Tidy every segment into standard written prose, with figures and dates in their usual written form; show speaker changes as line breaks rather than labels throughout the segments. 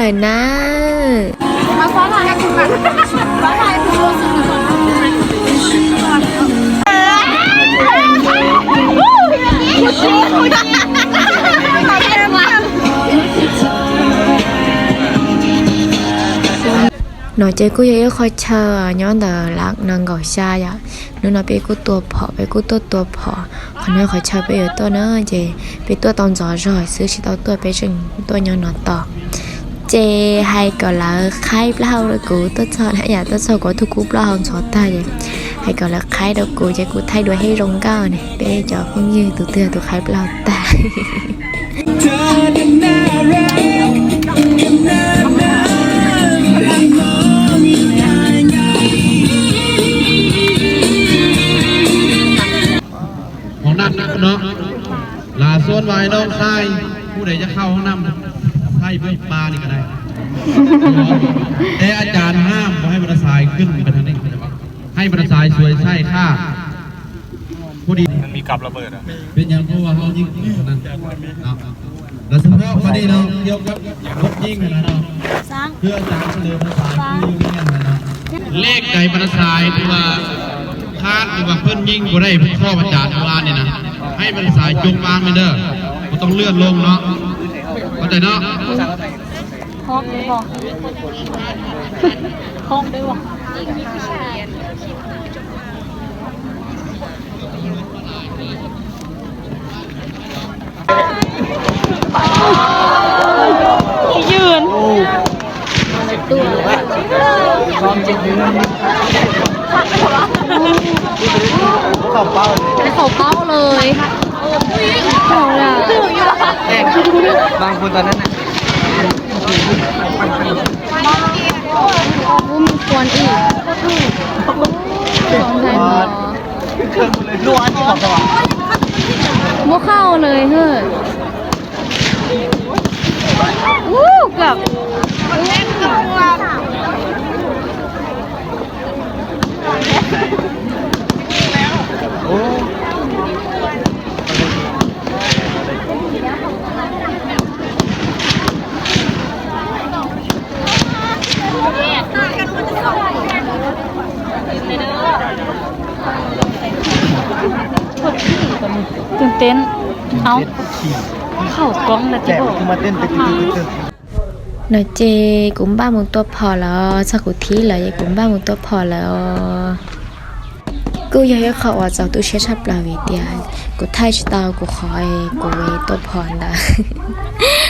เลยนะ
มาฟ้าผ่าให้คุณแบบฟ้าผ่าให้คุณรู้สึกหน่อย
nói chơi cô ấy khỏi chờ nhớ đờ lạc nâng gọi xa vậy nếu nói bé cô tua phỏ bé cô tua phỏ còn nói khỏi chờ bé ở tôi nữa chị bé tôi tông gió rồi xứ chỉ tao tôi bé chừng tôi nhớ nó to chị hay gọi là khai bao rồi cô tôi sợ hãy nhà tôi sợ có thu cúp bao hơn số ta vậy hay gọi là khai đâu cô chị cô thay đổi hay rong cao này bé cho không như từ từ tôi khai bao ta
ห้องน้ำนะเนาะลาส่วนไว้น้องชายผู้ใดจะเข้าห้องน้ำให้เพื่อปลานี่ก็ได้แต่อาจารย์ห้ามให้บรรทายขึ้นไปทางนี้ให้บรรทายสวยใช่ค่าผู้ดี
มันมีกับระเบิดอ่ะ
เป็นอย่างเพราะว่าเขายิงคนนั้นแล้วเฉพาะวันนี้เราเกี่ยวกับรถยิงนะเนาะเพื่ออาจารย์เฉลิมพระสายผู้ยิงนี่นะเนาะเลขไก่บรรทายที่ว่าคาดหรือว่าเพิ่นยิงก็ได้ข้อประจานโบราณเนี่ยนะให้บรรทายจงวางไม่เด้อก็ต้องเลื่อนลงเนาะเข้าใจเนาะ
ฮอกได้บ่ฮอกได้บ่ยืนเขาเป้าเลยเขาล่ะ
บางคนตอนนั้นน่ะ
มันควรอีกสองแสน
ล้วนที่บอกว่า
ไม่เข้าเลยเฮ้ยกับตื่นเต้นเอาเข้ากล้องนะที่บอก
มาเต้น
nói chị cũng ba một tô phò là sao cụ thí lại cũng ba một tô phò là cô giờ họ ở trong tôi sẽ sắp là vì tiền cô thay cho tao cô khỏi cô về tô phò là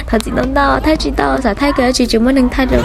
thật sự đâu thay chị tao sẽ thay cái chị chúng mình đừng thay được